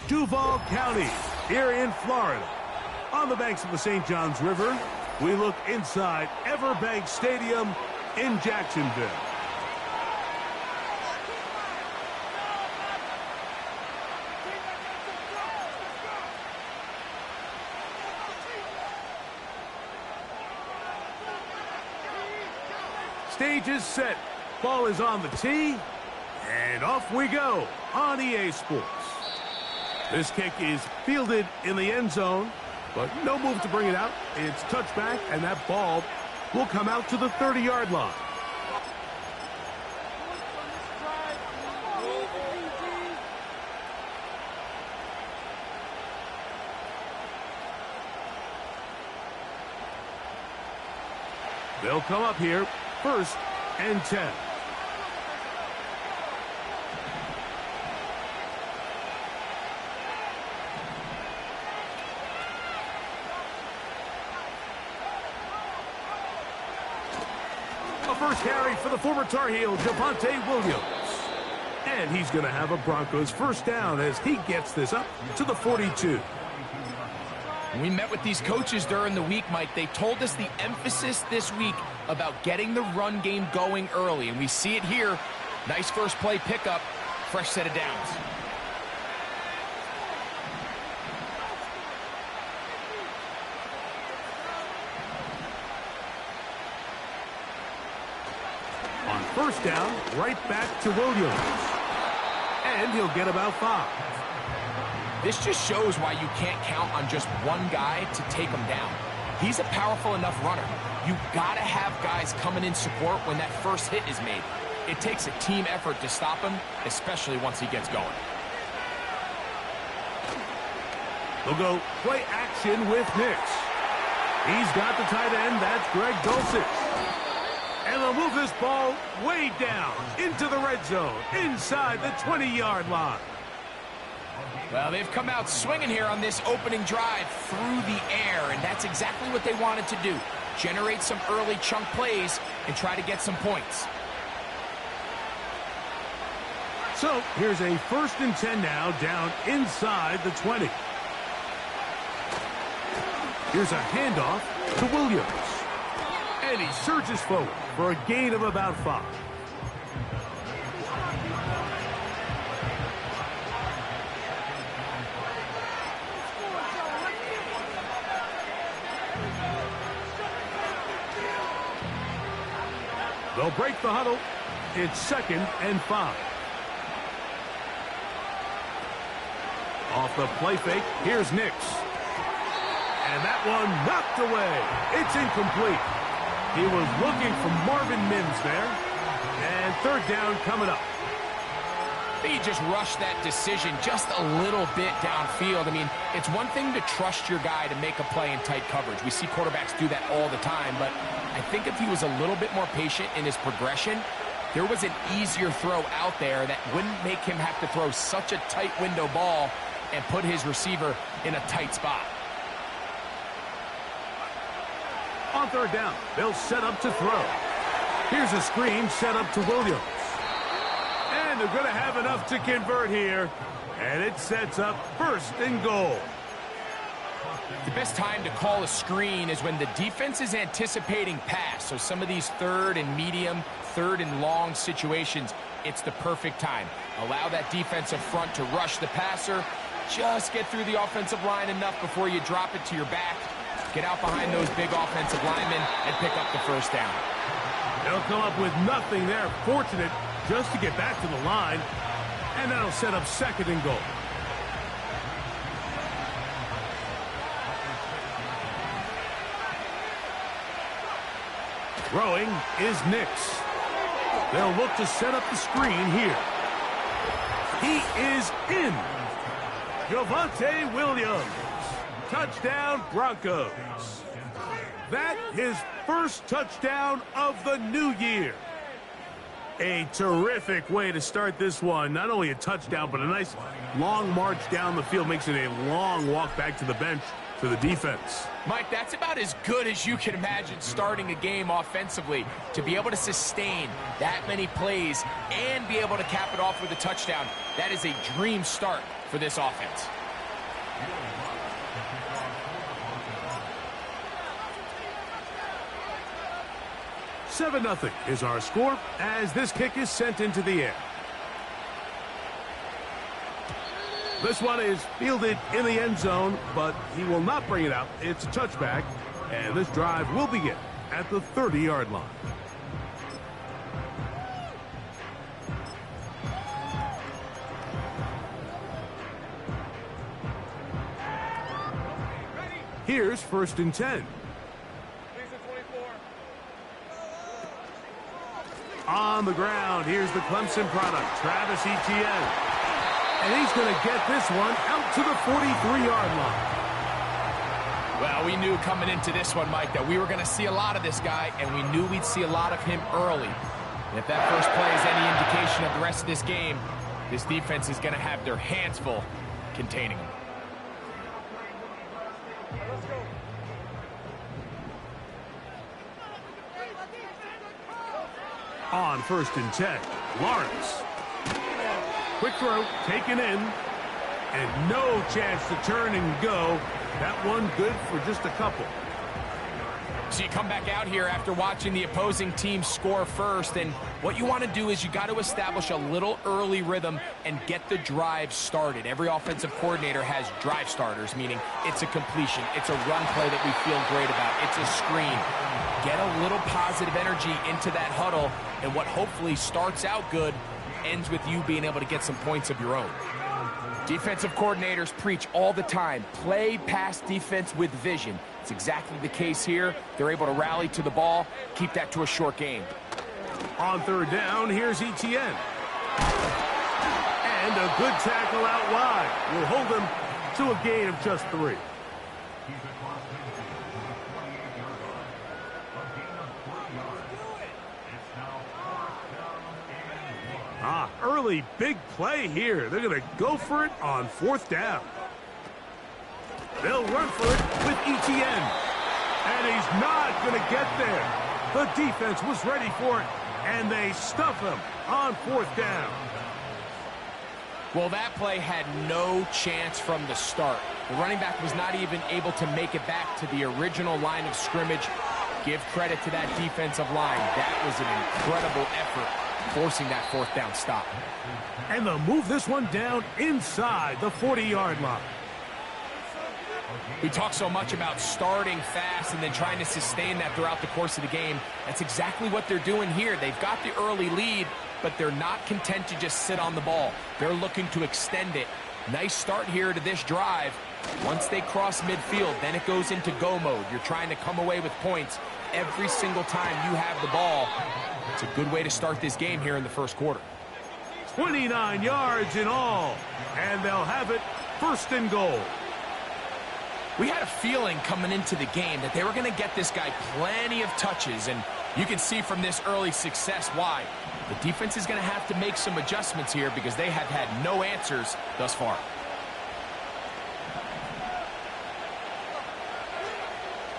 Duval County, here in Florida. On the banks of the St. Johns River, we look inside Everbank Stadium in Jacksonville. Stage is set. Ball is on the tee. And off we go on EA Sports. This kick is fielded in the end zone, but no move to bring it out. It's touchback, and that ball will come out to the 30-yard line. They'll come up here, 1st and 10. A first carry for the former Tar Heel, Javonte Williams. And he's going to have a Broncos first down as he gets this up to the 42. We met with these coaches during the week, Mike. They told us the emphasis this week about getting the run game going early, and we see it here. Nice first play pickup, fresh set of downs. On first down, right back to Williams. And he'll get about 5. This just shows why you can't count on just one guy to take him down. He's a powerful enough runner. You gotta have guys coming in support when that first hit is made. It takes a team effort to stop him, especially once he gets going. They'll go play action with Nix. He's got the tight end. That's Greg Dulcich. And they'll move this ball way down into the red zone, inside the 20-yard line. Well, they've come out swinging here on this opening drive through the air, and that's exactly what they wanted to do. Generate some early chunk plays and try to get some points. So here's a 1st and 10 now, down inside the 20. Here's a handoff to Williams. And he surges forward for a gain of about 5. They'll break the huddle. It's 2nd and 5. Off the play fake, here's Nix. And that one knocked away. It's incomplete. He was looking for Marvin Mims there. And 3rd down coming up. He just rushed that decision just a little bit downfield. I mean, it's one thing to trust your guy to make a play in tight coverage. We see quarterbacks do that all the time, but I think if he was a little bit more patient in his progression, there was an easier throw out there that wouldn't make him have to throw such a tight window ball and put his receiver in a tight spot. On 3rd down, they'll set up to throw. Here's a screen set up to Williams. And they're going to have enough to convert here. And it sets up 1st and goal. The best time to call a screen is when the defense is anticipating pass. So some of these 3rd and medium, 3rd and long situations, it's the perfect time. Allow that defensive front to rush the passer. Just get through the offensive line enough before you drop it to your back. Get out behind those big offensive linemen and pick up the 1st down. They'll come up with nothing there. Fortunate just to get back to the line. And that'll set up 2nd and goal. Throwing is Nix. They'll look to set up the screen here. He is in. Javonte Williams. Touchdown, Broncos. That his 1st touchdown of the new year. A terrific way to start this one. Not only a touchdown, but a nice long march down the field. Makes it a long walk back to the bench to the defense. Mike, that's about as good as you can imagine starting a game offensively. To be able to sustain that many plays and be able to cap it off with a touchdown, that is a dream start for this offense. Seven 0 is our score as this kick is sent into the air. This one is fielded in the end zone, but he will not bring it out. It's a touchback, and this drive will begin at the 30-yard line. Here's 1st and 10. On the ground, here's the Clemson product, Travis Etienne. And he's going to get this one out to the 43-yard line. Well, we knew coming into this one, Mike, that we were going to see a lot of this guy, and we knew we'd see a lot of him early. And if that first play is any indication of the rest of this game, this defense is going to have their hands full containing him. On 1st and 10, Lawrence. Quick throw, taken in, and no chance to turn and go. That one good for just a couple. So you come back out here after watching the opposing team score first, and what you want to do is you got to establish a little early rhythm and get the drive started. Every offensive coordinator has drive starters, meaning it's a completion, it's a run play that we feel great about, it's a screen. Get a little positive energy into that huddle, and what hopefully starts out good ends with you being able to get some points of your own. Defensive coordinators preach all the time, play pass defense with vision. It's exactly the case here. They're able to rally to the ball, keep that to a short game. On 3rd down, here's Etienne. And a good tackle out wide will hold them to a gain of just 3. Early big play here. They're going to go for it on 4th down. They'll run for it with Etienne. And he's not going to get there. The defense was ready for it, and they stuff him on 4th down. Well, that play had no chance from the start. The running back was not even able to make it back to the original line of scrimmage. Give credit to that defensive line. That was an incredible effort, forcing that 4th down stop. And they'll move this one down inside the 40-yard line. We talk so much about starting fast and then trying to sustain that throughout the course of the game. That's exactly what they're doing here. They've got the early lead, but they're not content to just sit on the ball. They're looking to extend it. Nice start here to this drive. Once they cross midfield, then it goes into go mode. You're trying to come away with points every single time you have the ball. It's a good way to start this game here in the first quarter. 29 yards in all, and they'll have it 1st and goal. We had a feeling coming into the game that they were going to get this guy plenty of touches, and you can see from this early success why. The defense is going to have to make some adjustments here because they have had no answers thus far.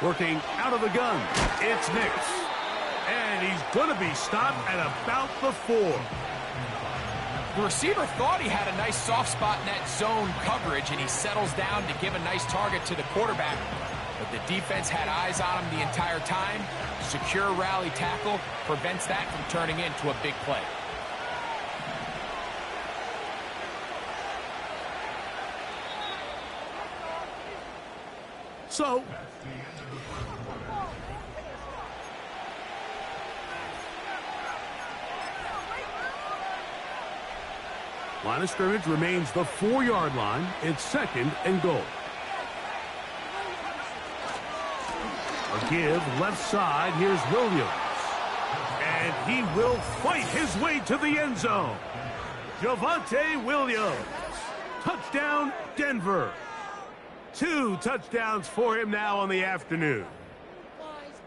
Working out of the gun, it's Nix. And he's going to be stopped at about the 4. The receiver thought he had a nice soft spot in that zone coverage, and he settles down to give a nice target to the quarterback. But the defense had eyes on him the entire time. Secure rally tackle prevents that from turning into a big play. So, line of scrimmage remains the 4-yard line. It's 2nd and goal. A give left side. Here's Williams. And he will fight his way to the end zone. Javonte Williams. Touchdown, Denver. 2 touchdowns for him now on the afternoon.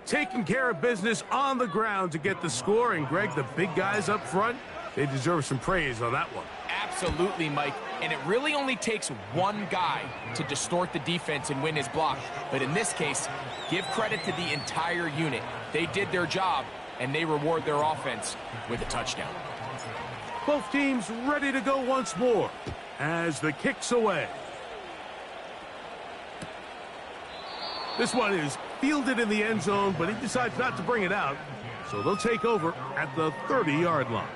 Taking care of business on the ground to get the score. And, Greg, the big guys up front, they deserve some praise on that one. Absolutely, Mike. And it really only takes one guy to distort the defense and win his block. But in this case, give credit to the entire unit. They did their job, and they reward their offense with a touchdown. Both teams ready to go once more as the kick's away. This one is fielded in the end zone, but he decides not to bring it out. So they'll take over at the 30-yard line.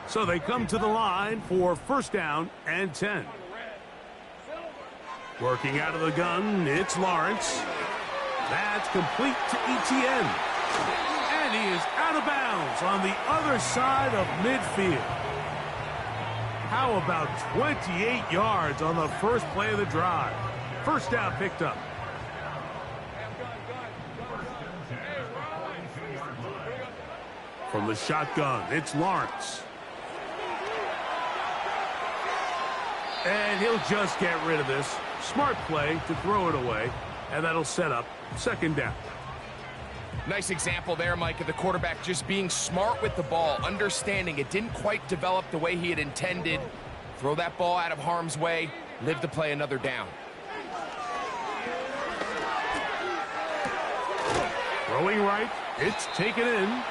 So they come to the line for first down and 10. Working out of the gun, it's Lawrence. That's complete to Etienne. And he is out of bounds on the other side of midfield. How about 28 yards on the first play of the drive? First down picked up. From the shotgun, it's Lawrence. And he'll just get rid of this. Smart play to throw it away, and that'll set up second down. Nice example there, Mike, of the quarterback just being smart with the ball, understanding it didn't quite develop the way he had intended. Throw that ball out of harm's way, live to play another down. Throwing right, it's taken in.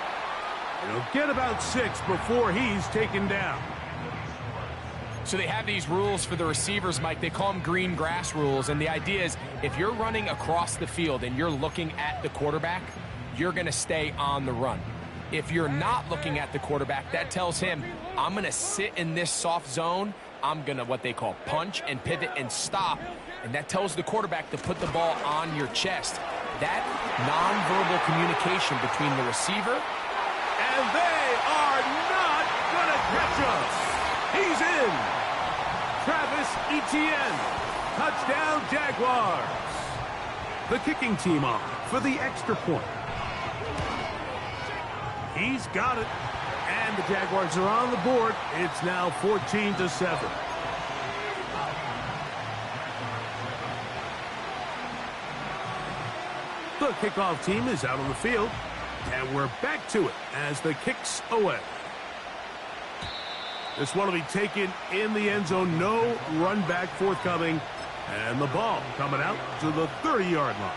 He'll get about 6 before he's taken down. So they have these rules for the receivers, Mike. They call them green grass rules, and the idea is if you're running across the field and you're looking at the quarterback, you're going to stay on the run. If you're not looking at the quarterback, that tells him, I'm going to sit in this soft zone. I'm going to what they call punch and pivot and stop, and that tells the quarterback to put the ball on your chest. That nonverbal communication between the receiver. And they are not going to catch us. He's in. Travis Etienne. Touchdown, Jaguars. The kicking team on for the extra point. He's got it. And the Jaguars are on the board. It's now 14-7. The kickoff team is out on the field. And we're back to it as the kick's away. This one will be taken in the end zone. No run back forthcoming. And the ball coming out to the 30-yard line.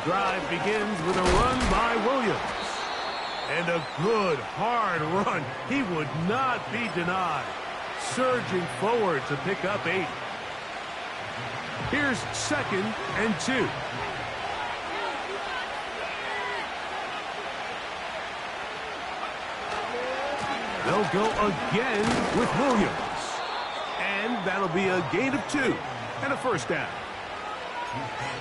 The drive begins with a run by Williams. And a good, hard run. He would not be denied. Surging forward to pick up 8. Here's 2nd and 2. They'll go again with Williams. And that'll be a gain of 2 and a first down.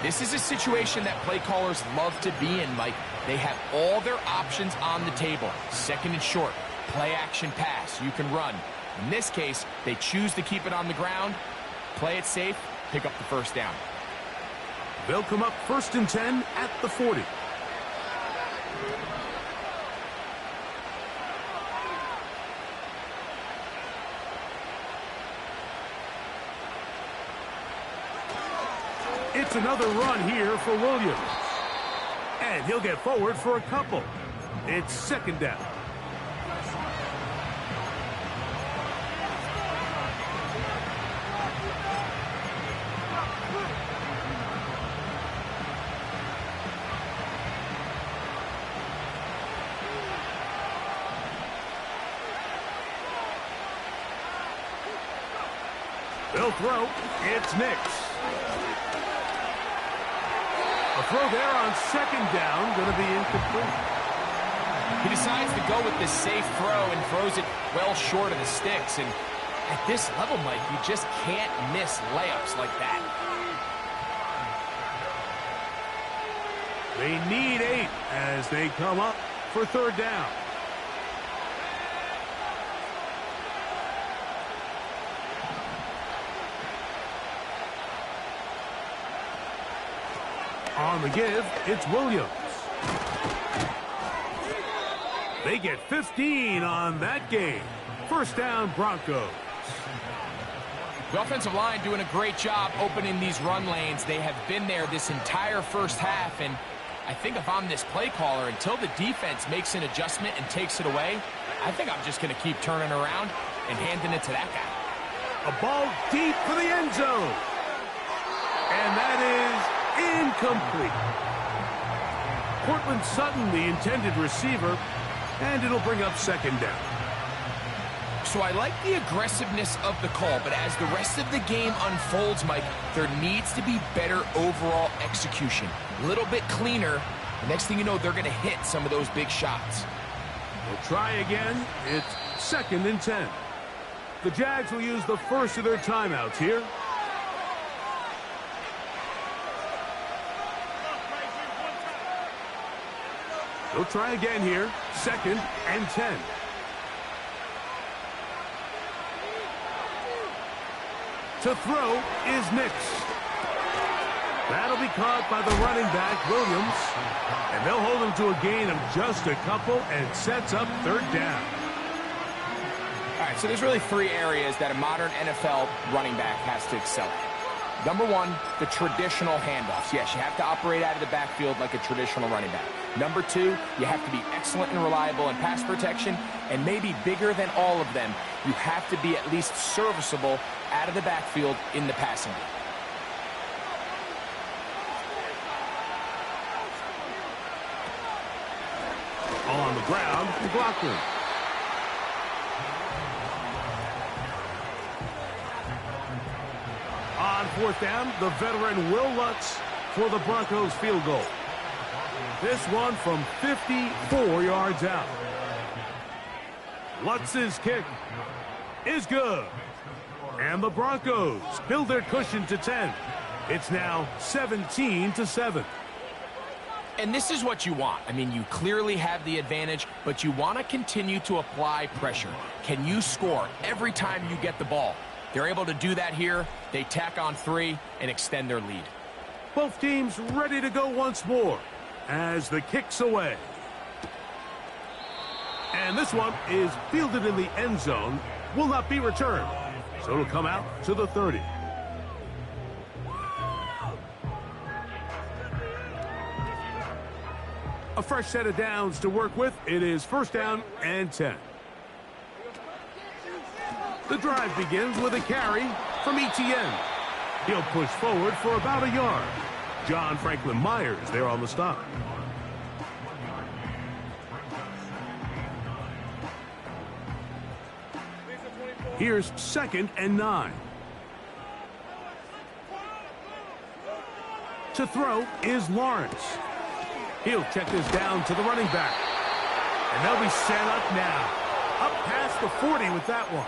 This is a situation that play callers love to be in, Mike. They have all their options on the table. 2nd and short, play action pass, you can run. In this case, they choose to keep it on the ground, play it safe, pick up the first down. They'll come up 1st and 10 at the 40. It's another run here for Williams. And he'll get forward for a couple. It's 2nd down. They'll throw. It's Nix. A throw there on 2nd down, going to be incomplete. He decides to go with this safe throw and throws it well short of the sticks. And at this level, Mike, you just can't miss layups like that. They need 8 as they come up for 3rd down. On the give, it's Williams. They get 15 on that game. First down, Broncos. The offensive line doing a great job opening these run lanes. They have been there this entire first half, and I think if I'm this play caller, until the defense makes an adjustment and takes it away, I think I'm just going to keep turning around and handing it to that guy. A ball deep for the end zone. And that is incomplete. Cortland Sutton, the intended receiver, and it'll bring up second down. So I like the aggressiveness of the call, but as the rest of the game unfolds, Mike, there needs to be better overall execution. A little bit cleaner. The next thing you know, they're going to hit some of those big shots. We'll try again. It's 2nd and 10. The Jags will use the first of their timeouts here. They'll try again here. 2nd and 10. To throw is Nix. That'll be caught by the running back, Williams. And they'll hold him to a gain of just a couple and sets up third down. All right, so there's really 3 areas that a modern NFL running back has to excel at. Number 1, the traditional handoffs. Yes, you have to operate out of the backfield like a traditional running back. Number 2, you have to be excellent and reliable in pass protection, and maybe bigger than all of them, you have to be at least serviceable out of the backfield in the passing game. On the ground, McLaughlin. On 4th down, the veteran Will Lutz for the Broncos field goal. This one from 54 yards out. Lutz's kick is good. And the Broncos build their cushion to 10. It's now 17-7. And this is what you want. I mean, you clearly have the advantage, but you want to continue to apply pressure. Can you score every time you get the ball? They're able to do that here. They tack on 3 and extend their lead. Both teams ready to go once more as the kick's away. And this one is fielded in the end zone. Will not be returned. So it'll come out to the 30. A fresh set of downs to work with. It is 1st down and 10. The drive begins with a carry from Etienne. He'll push forward for about a yard. John Franklin Myers there on the stop. Here's 2nd and 9. To throw is Lawrence. He'll check this down to the running back. And they'll be set up now. Up past the 40 with that one.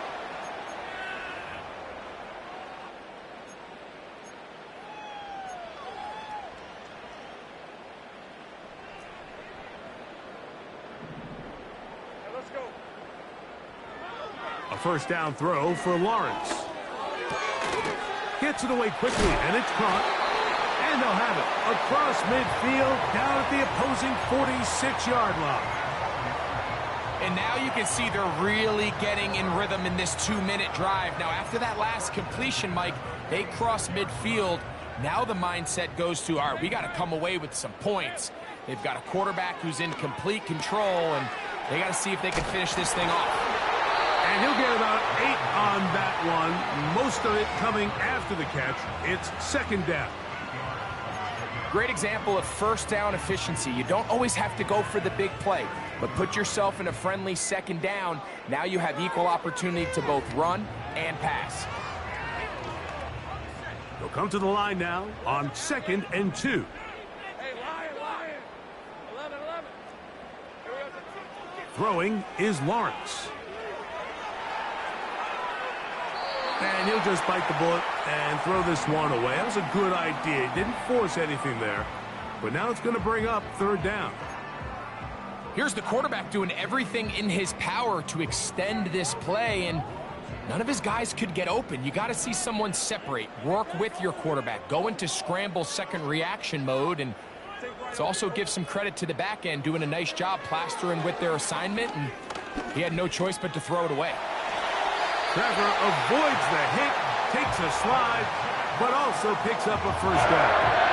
A 1st down throw for Lawrence. Gets it away quickly, and it's caught. And they'll have it across midfield, down at the opposing 46-yard line. And now you can see they're really getting in rhythm in this 2-minute drive. Now, after that last completion, Mike, they cross midfield. Now the mindset goes to, all right, we got to come away with some points. They've got a quarterback who's in complete control, and they got to see if they can finish this thing off. And he'll get about 8 on that one, most of it coming after the catch. It's 2nd down. Great example of 1st down efficiency. You don't always have to go for the big play, but put yourself in a friendly 2nd down. Now you have equal opportunity to both run and pass. They'll come to the line now on 2nd and 2. Lion. 11. Throwing is Lawrence. And he'll just bite the bullet and throw this one away. That was a good idea. He didn't force anything there. But now it's going to bring up 3rd down. Here's the quarterback doing everything in his power to extend this play, and None of his guys could get open. You got to see someone separate, work with your quarterback, go into scramble second reaction mode, and let's also give some credit to the back end doing a nice job plastering with their assignment, and he had no choice but to throw it away. Trevor avoids the hit, takes a slide, but also picks up a first down.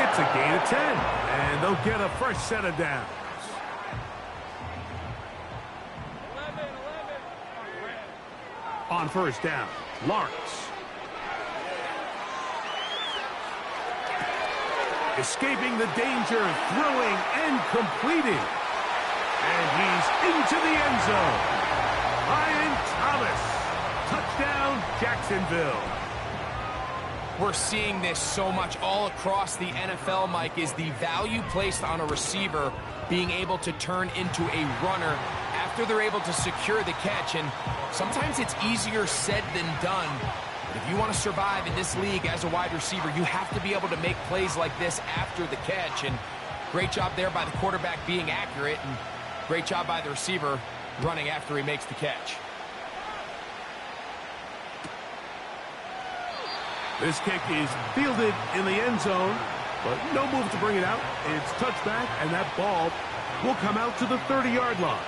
It's a gain of 10, and they'll get a fresh set of downs. On first down, Lawrence. Escaping the danger, throwing and completing. And he's into the end zone. Ryan Thomas. Touchdown, Jacksonville. We're seeing this so much all across the NFL, Mike, is the value placed on a receiver being able to turn into a runner after they're able to secure the catch. And sometimes it's easier said than done. But if you want to survive in this league as a wide receiver, you have to be able to make plays like this after the catch. And great job there by the quarterback being accurate, and great job by the receiver running after he makes the catch. This kick is fielded in the end zone, but no move to bring it out. It's touchback, and that ball will come out to the 30-yard line.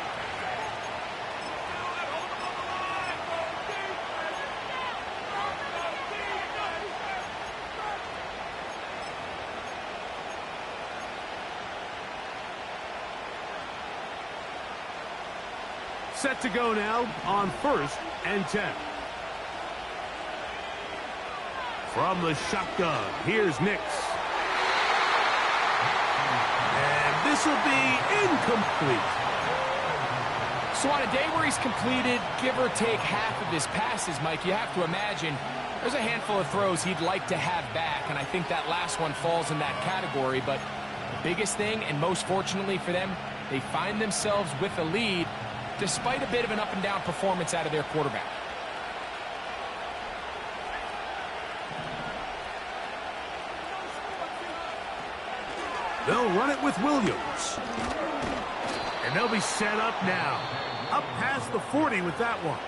Set to go now on 1st and 10. From the shotgun, here's Nix. And this will be incomplete. So on a day where he's completed, give or take half of his passes, Mike, you have to imagine there's a handful of throws he'd like to have back, and I think that last one falls in that category. But the biggest thing, and most fortunately for them, they find themselves with a lead despite a bit of an up-and-down performance out of their quarterback. They'll run it with Williams. And they'll be set up now. Up past the 40 with that one.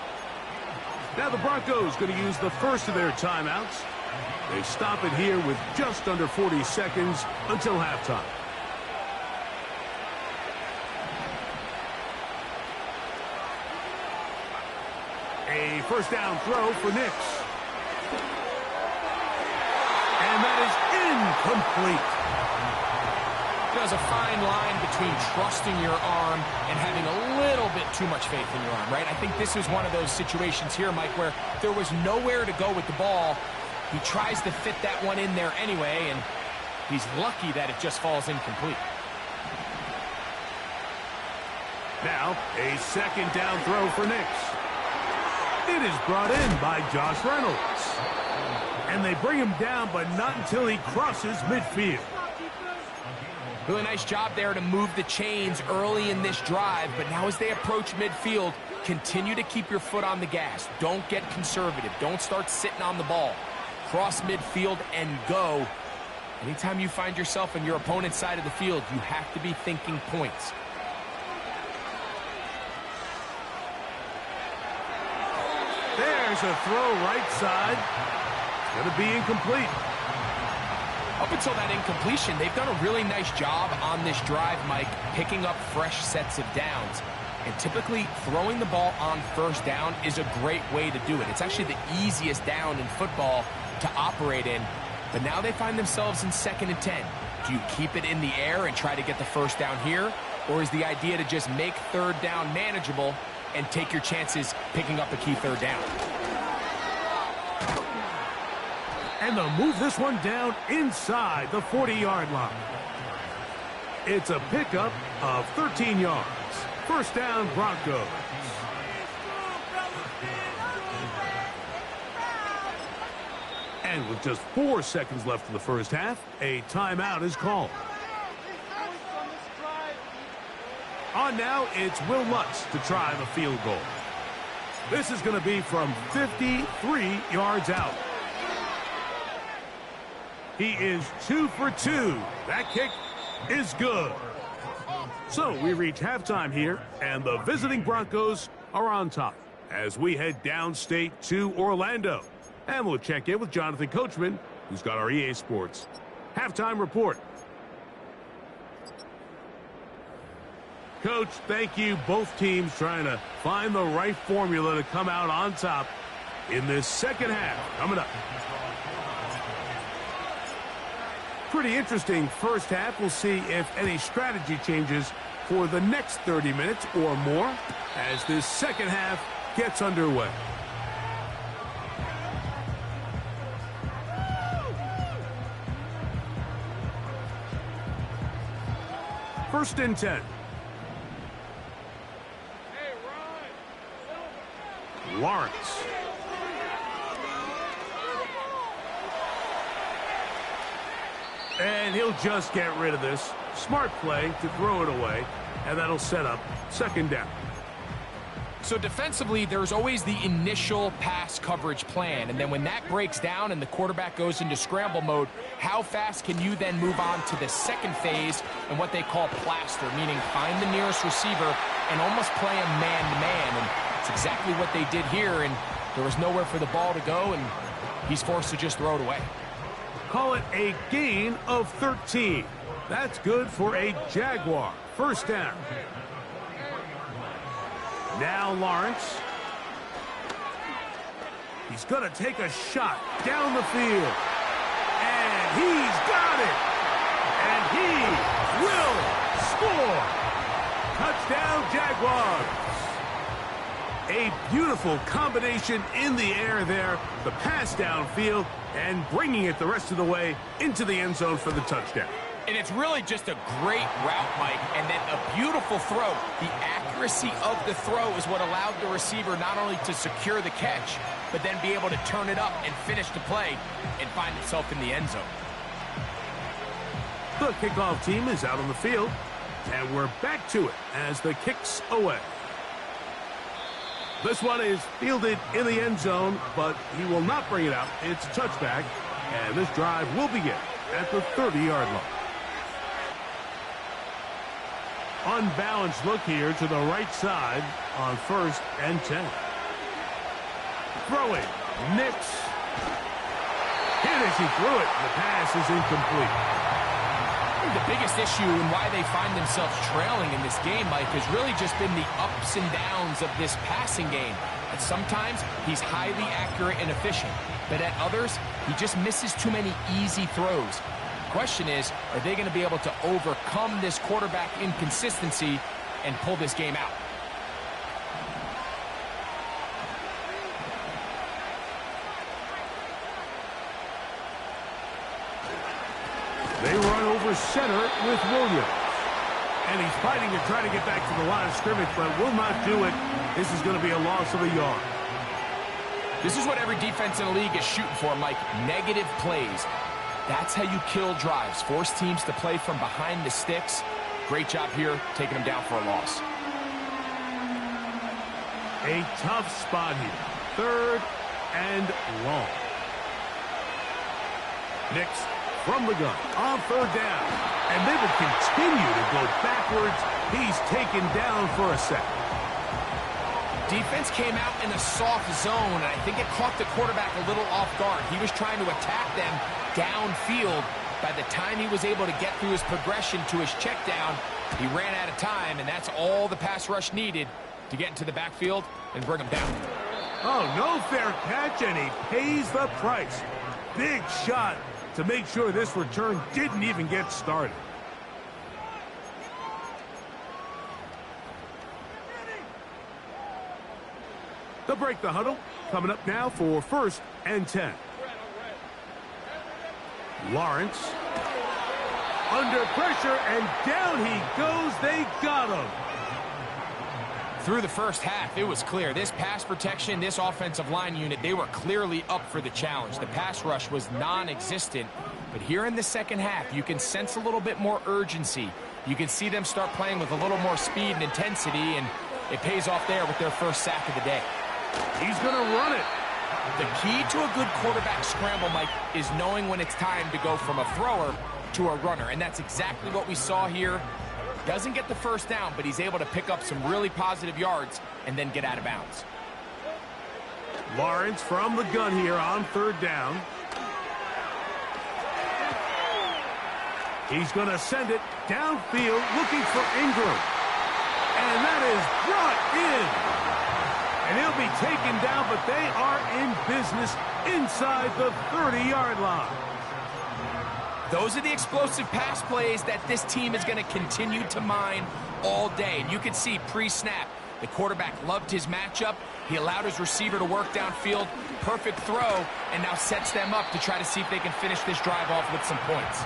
Now the Broncos going to use the first of their timeouts. They stop it here with just under 40 seconds until halftime. A first down throw for Nix. And that is incomplete. There's a fine line between trusting your arm and having a little bit too much faith in your arm, right? I think this is one of those situations here, Mike, where there was nowhere to go with the ball. He tries to fit that one in there anyway, and he's lucky that it just falls incomplete. Now, a second down throw for Nix. It is brought in by Josh Reynolds. And they bring him down, but not until he crosses midfield. Really nice job there to move the chains early in this drive, but now as they approach midfield, continue to keep your foot on the gas. Don't get conservative. Don't start sitting on the ball. Cross midfield and go. Anytime you find yourself on your opponent's side of the field, you have to be thinking points. There's a throw right side. It's going to be incomplete. Up until that incompletion, they've done a really nice job on this drive, Mike, picking up fresh sets of downs. And typically, throwing the ball on first down is a great way to do it. It's actually the easiest down in football to operate in. But now they find themselves in 2nd and 10. Do you keep it in the air and try to get the first down here? Or is the idea to just make 3rd down manageable and take your chances picking up a key 3rd down? And they'll move this one down inside the 40-yard line. It's a pickup of 13 yards. First down, Broncos. And with just 4 seconds left in the first half, a timeout is called. On now, it's Will Lutz to try the field goal. This is going to be from 53 yards out. He is 2 for 2. That kick is good. So we reach halftime here, and the visiting Broncos are on top. as we head downstate to Orlando. And we'll check in with Jonathan Coachman, who's got our EA Sports halftime report. Coach, thank you. Both teams trying to find the right formula to come out on top in this second half. Coming up. Pretty interesting first half. We'll see if any strategy changes for the next 30 minutes or more as this second half gets underway. First and 10. Lawrence. And he'll just get rid of this. Smart play to throw it away, and that'll set up second down. So defensively, there's always the initial pass coverage plan, and then when that breaks down and the quarterback goes into scramble mode, how fast can you then move on to the second phase and what they call plaster, meaning find the nearest receiver and almost play him man-to-man, and it's exactly what they did here, and there was nowhere for the ball to go, and he's forced to just throw it away. Call it a gain of 13. That's good for a Jaguar. First down. Now Lawrence. He's going to take a shot down the field. And he's got it. And he will score. Touchdown, Jaguars. A beautiful combination in the air there. The pass downfield and bringing it the rest of the way into the end zone for the touchdown. And it's really just a great route, Mike, and then a beautiful throw. The accuracy of the throw is what allowed the receiver not only to secure the catch, but then be able to turn it up and finish the play and find himself in the end zone. The kickoff team is out on the field, and we're back to it as the kick's away. This one is fielded in the end zone, but he will not bring it out. It's a touchback, and this drive will begin at the 30-yard line. Unbalanced look here to the right side on first and 10. Throwing, Nix. Hit as he threw it. The pass is incomplete. The biggest issue and why they find themselves trailing in this game, Mike, has really just been the ups and downs of this passing game. And sometimes he's highly accurate and efficient, but at others, he just misses too many easy throws. The question is, are they going to be able to overcome this quarterback inconsistency and pull this game out? They run over center with Williams. And he's fighting to try to get back to the line of scrimmage, but will not do it. This is going to be a loss of a yard. This is what every defense in the league is shooting for, Mike. Negative plays. That's how you kill drives. Force teams to play from behind the sticks. Great job here, taking them down for a loss. A tough spot here. Third and long. Nix from the gun on third down. And they will continue to go backwards. He's taken down for a sack. Defense came out in a soft zone, and I think it caught the quarterback a little off guard. He was trying to attack them downfield. By the time he was able to get through his progression to his check down, he ran out of time, and that's all the pass rush needed to get into the backfield and bring him down. Oh, no fair catch, and he pays the price. Big shot to make sure this return didn't even get started. They'll break the huddle. Coming up now for first and 10. Lawrence. Under pressure, and down he goes. They got him. Through the first half, it was clear. This pass protection, this offensive line unit, they were clearly up for the challenge. The pass rush was non-existent. But here in the second half, you can sense a little bit more urgency. You can see them start playing with a little more speed and intensity, and it pays off there with their first sack of the day. He's going to run it. The key to a good quarterback scramble, Mike, is knowing when it's time to go from a thrower to a runner. And that's exactly what we saw here. Doesn't get the first down, but he's able to pick up some really positive yards and then get out of bounds. Lawrence from the gun here on third down. He's going to send it downfield looking for Ingram. And that is brought in. And he'll be taken down, but they are in business inside the 30-yard line. Those are the explosive pass plays that this team is going to continue to mine all day. And you can see pre-snap, the quarterback loved his matchup. He allowed his receiver to work downfield. Perfect throw, and now sets them up to try to see if they can finish this drive off with some points.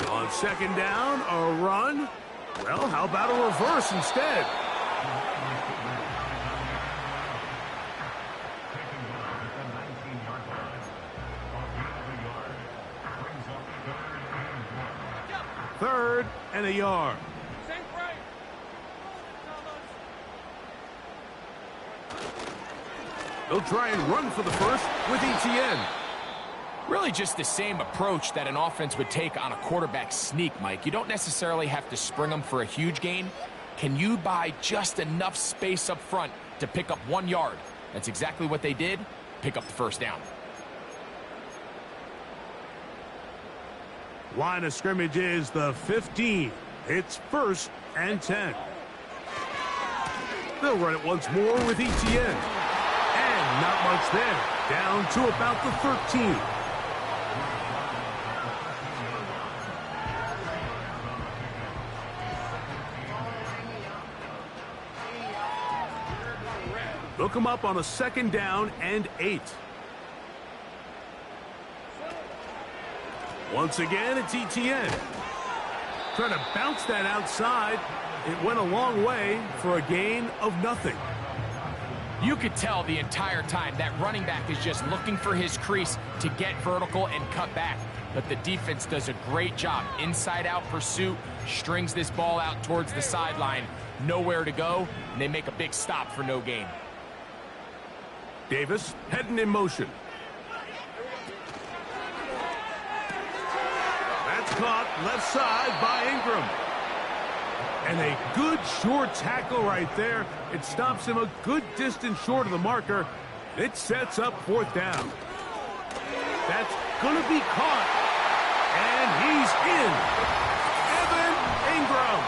On second down, a run. Well, how about a reverse instead? Third and a yard. They'll try and run for the first with ETN. Really just the same approach that an offense would take on a quarterback sneak, Mike. You don't necessarily have to spring them for a huge gain. Can you buy just enough space up front to pick up 1 yard? That's exactly what they did. Pick up the first down. Line of scrimmage is the 15. It's 1st and 10. They'll run it once more with ETN. And not much there. Down to about the 13. Look him up on a second down and 8. Once again, it's ETN. Trying to bounce that outside. It went a long way for a gain of nothing. You could tell the entire time that running back is just looking for his crease to get vertical and cut back. But the defense does a great job. Inside-out pursuit, strings this ball out towards the sideline. Nowhere to go, and they make a big stop for no gain. Davis heading in motion. That's caught left side by Ingram. And a good short tackle right there. It stops him a good distance short of the marker. It sets up 4th down. That's going to be caught. And he's in. Evan Ingram.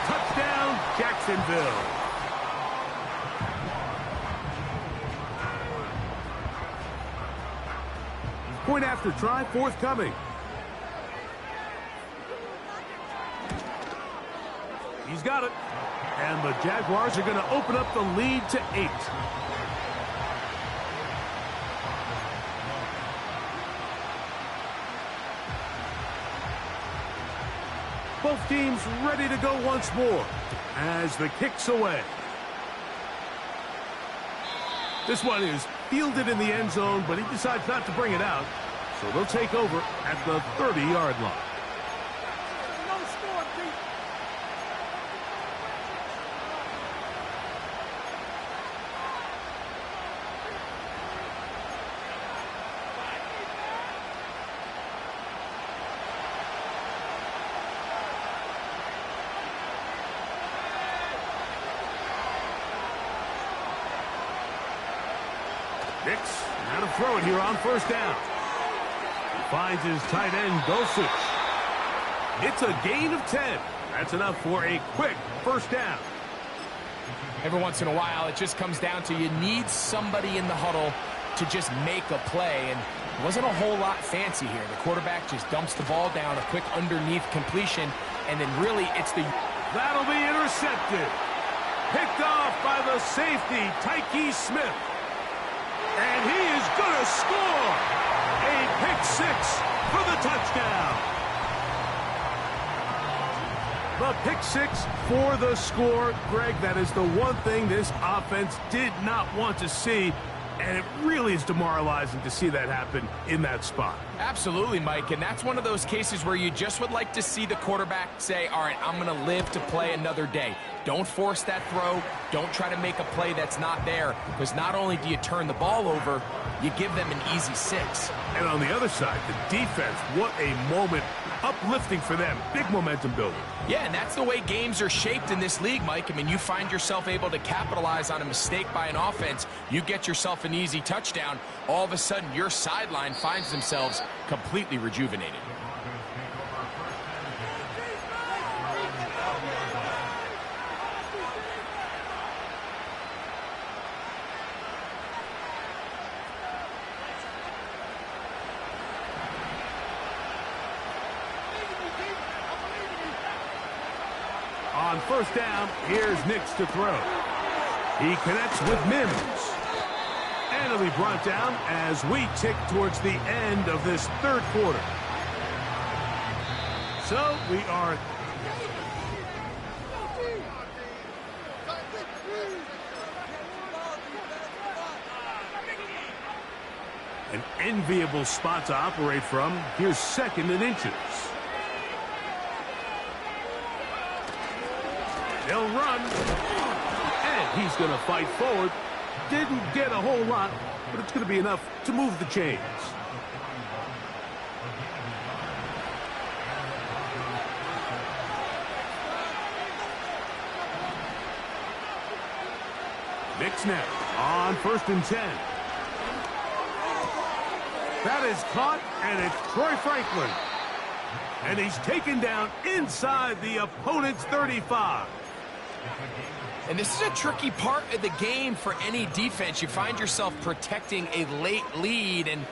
Touchdown, Jacksonville. Point after try forthcoming. He's got it. And the Jaguars are going to open up the lead to 8. Both teams ready to go once more as the kick's away. This one is fielded in the end zone, but he decides not to bring it out. So they'll take over at the 30-yard line. Nix, now to throw it here on 1st down. He finds his tight end, Dulcich. It's a gain of 10. That's enough for a quick 1st down. Every once in a while, it just comes down to you need somebody in the huddle to just make a play. And it wasn't a whole lot fancy here. The quarterback just dumps the ball down, a quick underneath completion, and then really it's the... That'll be intercepted. Picked off by the safety, Tyke Smith. And he is going to score. A pick 6 for the touchdown. The pick 6 for the score. Greg, that is the one thing this offense did not want to see. And it really is demoralizing to see that happen in that spot. Absolutely, Mike, and that's one of those cases where you just would like to see the quarterback say, all right, I'm going to live to play another day. Don't force that throw. Don't try to make a play that's not there, because not only do you turn the ball over, you give them an easy 6. And on the other side, the defense, what a moment. Uplifting for them. Big momentum building. Yeah, and that's the way games are shaped in this league, Mike. I mean, you find yourself able to capitalize on a mistake by an offense. You get yourself an easy touchdown. All of a sudden, your sideline finds themselves completely rejuvenated. On first down, here's Nix to throw. He connects with Mims. And it'll be brought down as we tick towards the end of this third quarter. So we are... An enviable spot to operate from. Here's 2nd and inches. They'll run, and he's going to fight forward. Didn't get a whole lot, but it's going to be enough to move the chains. Nix now on 1st and 10. That is caught, and it's Troy Franklin. And he's taken down inside the opponent's 35. And this is a tricky part of the game for any defense. You find yourself protecting a late lead, and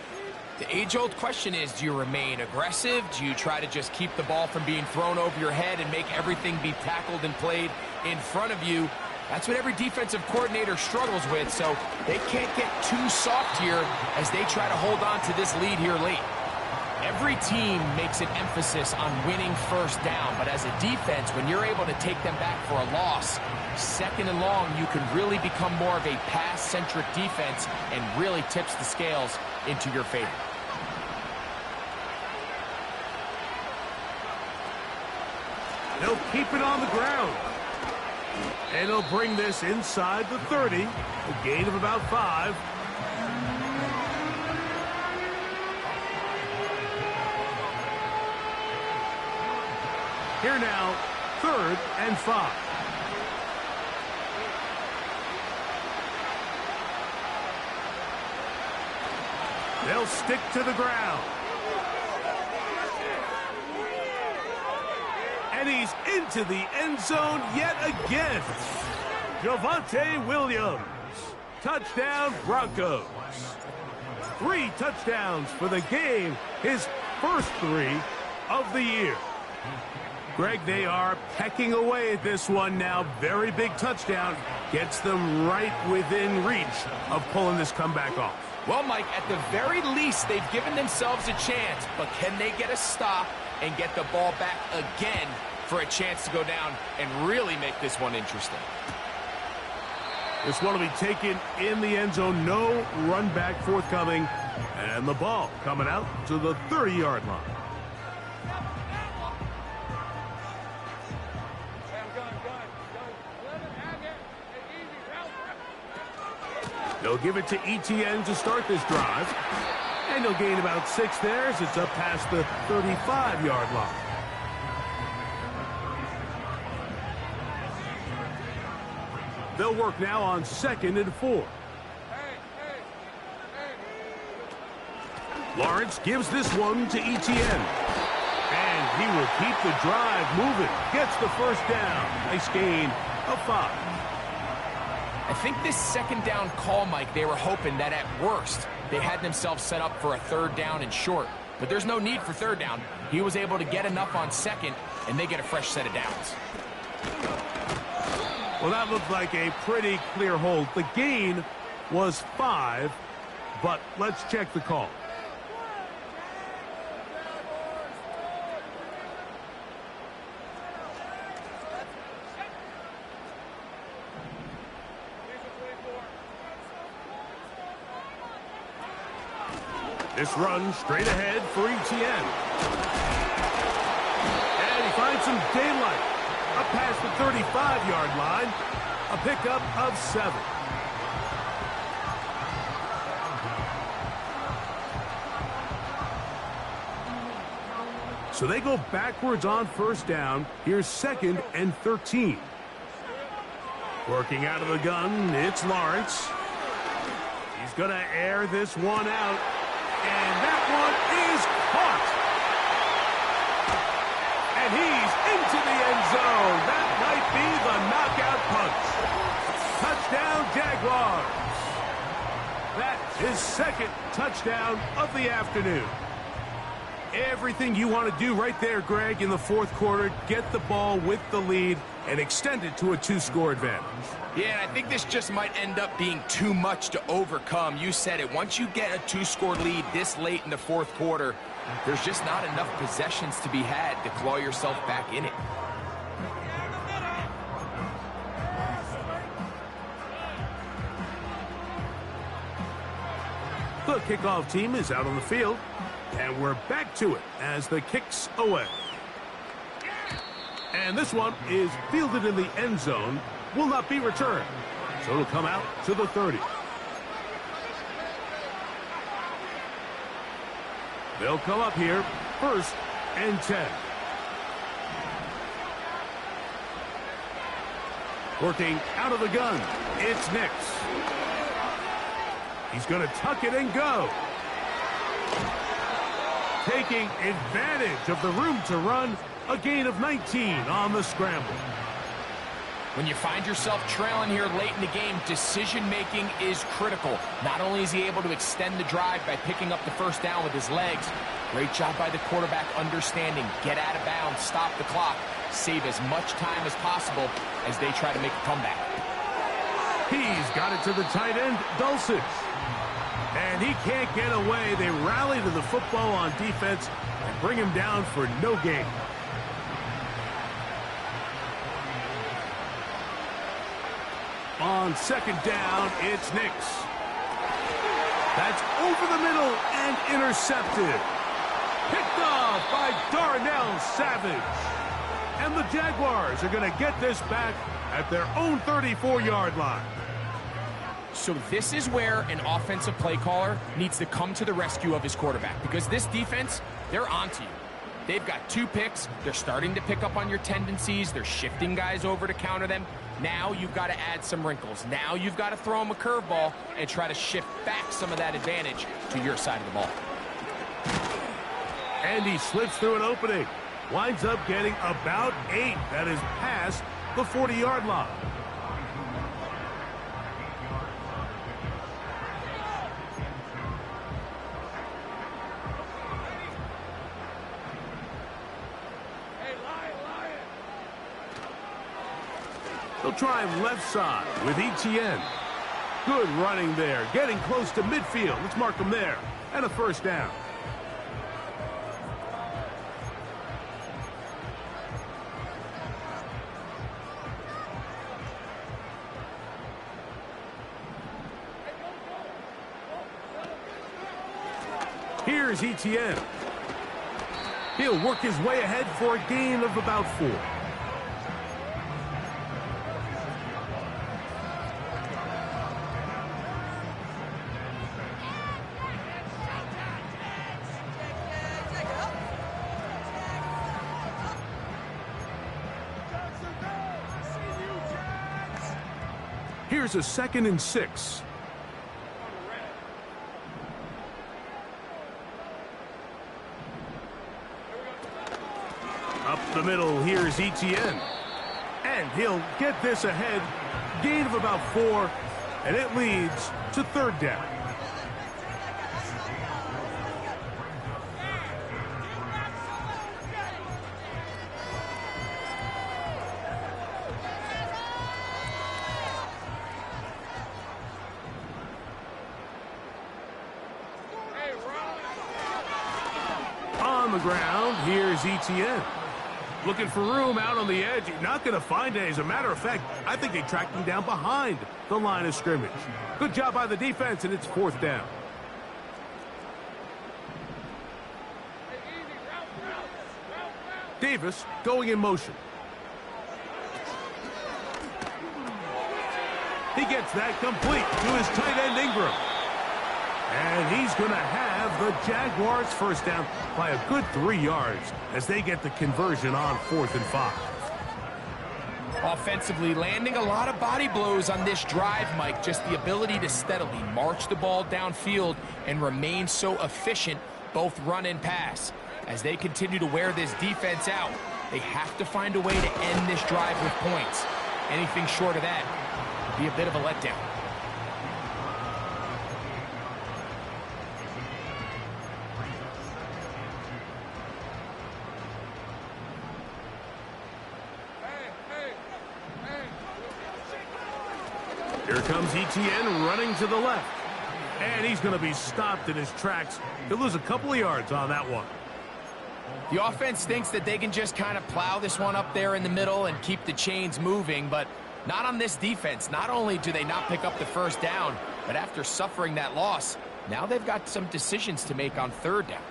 the age-old question is, do you remain aggressive? Do you try to just keep the ball from being thrown over your head and make everything be tackled and played in front of you? That's what every defensive coordinator struggles with, so they can't get too soft here as they try to hold on to this lead here late. Every team makes an emphasis on winning first down, but as a defense, when you're able to take them back for a loss, 2nd and long, you can really become more of a pass-centric defense and really tips the scales into your favor. They'll keep it on the ground. And he'll bring this inside the 30, a gain of about 5. Here now, 3rd and 5. They'll stick to the ground. And he's into the end zone yet again. Javonte Williams. Touchdown, Broncos. 3 touchdowns for the game. His first 3 of the year. Greg, they are pecking away at this one now. Very big touchdown. Gets them right within reach of pulling this comeback off. Well, Mike, at the very least, they've given themselves a chance, but can they get a stop and get the ball back again for a chance to go down and really make this one interesting? This one will be taken in the end zone. No run back forthcoming. And the ball coming out to the 30-yard line. They'll give it to ETN to start this drive. And he'll gain about 6 there as it's up past the 35-yard line. They'll work now on 2nd and 4. Lawrence gives this one to ETN. And he will keep the drive moving. Gets the first down. Nice gain of 5. I think this 2nd down call, Mike, they were hoping that at worst they had themselves set up for a 3rd down and short. But there's no need for 3rd down. He was able to get enough on 2nd, and they get a fresh set of downs. Well, that looked like a pretty clear hold. The gain was 5, but let's check the call. This run straight ahead for ETN. And he finds some daylight. Up past the 35-yard line. A pickup of 7. So they go backwards on first down. Here's 2nd and 13. Working out of the gun, it's Lawrence. He's going to air this one out. And that one is caught. And he's into the end zone. That might be the knockout punch. Touchdown, Jaguars. That is 2nd touchdown of the afternoon. Everything you want to do right there, Greg, in the 4th quarter. Get the ball with the lead and extend it to a 2-score advantage. Yeah, and I think this just might end up being too much to overcome. You said it. Once you get a 2-score lead this late in the 4th quarter, there's just not enough possessions to be had to claw yourself back in it. The kickoff team is out on the field, and we're back to it as the kick's away. And this one is fielded in the end zone, will not be returned. So it'll come out to the 30. They'll come up here, 1st and 10. Working out of the gun, it's Nix. He's going to tuck it and go. Taking advantage of the room to run, a gain of 19 on the scramble. When you find yourself trailing here late in the game, decision-making is critical. Not only is he able to extend the drive by picking up the first down with his legs, great job by the quarterback understanding, get out of bounds, stop the clock, save as much time as possible as they try to make a comeback. He's got it to the tight end, Dulcich. And he can't get away. They rally to the football on defense and bring him down for no gain. On 2nd down, it's Nix. That's over the middle and intercepted. Picked off by Darnell Savage. And the Jaguars are going to get this back at their own 34-yard line. So this is where an offensive play caller needs to come to the rescue of his quarterback, because this defense, they're onto you. They've got 2 picks. They're starting to pick up on your tendencies. They're shifting guys over to counter them. Now you've got to add some wrinkles. Now you've got to throw them a curveball and try to shift back some of that advantage to your side of the ball. And he slips through an opening. Winds up getting about 8. That is past the 40-yard line. They'll try left side with ETN. Good running there, getting close to midfield. Let's mark him there. And a first down. Here's ETN. He'll work his way ahead for a gain of about 4. Here's a 2nd and 6. Up the middle, here's ETN. And he'll get this ahead. Gain of about 4. And it leads to 3rd down. On the ground, here's ETN. Looking for room out on the edge. Not going to find it. As a matter of fact, I think they tracked him down behind the line of scrimmage. Good job by the defense, and it's 4th down. Davis going in motion. He gets that complete to his tight end Ingram. And he's going to have the Jaguars first down by a good 3 yards as they get the conversion on 4th and 5. Offensively, landing a lot of body blows on this drive, Mike. Just the ability to steadily march the ball downfield and remain so efficient, both run and pass. As they continue to wear this defense out, they have to find a way to end this drive with points. Anything short of that would be a bit of a letdown. Here comes ETN running to the left. And he's going to be stopped in his tracks. He'll lose a couple of yards on that one. The offense thinks that they can just kind of plow this one up there in the middle and keep the chains moving, but not on this defense. Not only do they not pick up the first down, but after suffering that loss, now they've got some decisions to make on 3rd down.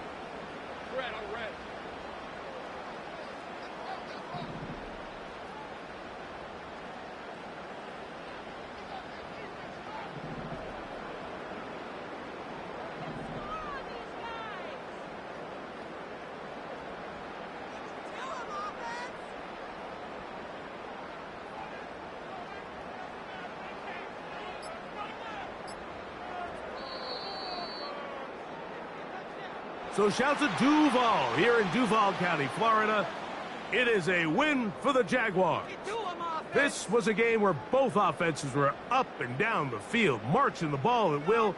So shouts at Duval here in Duval County, Florida. It is a win for the Jaguars. This was a game where both offenses were up and down the field, marching the ball at will.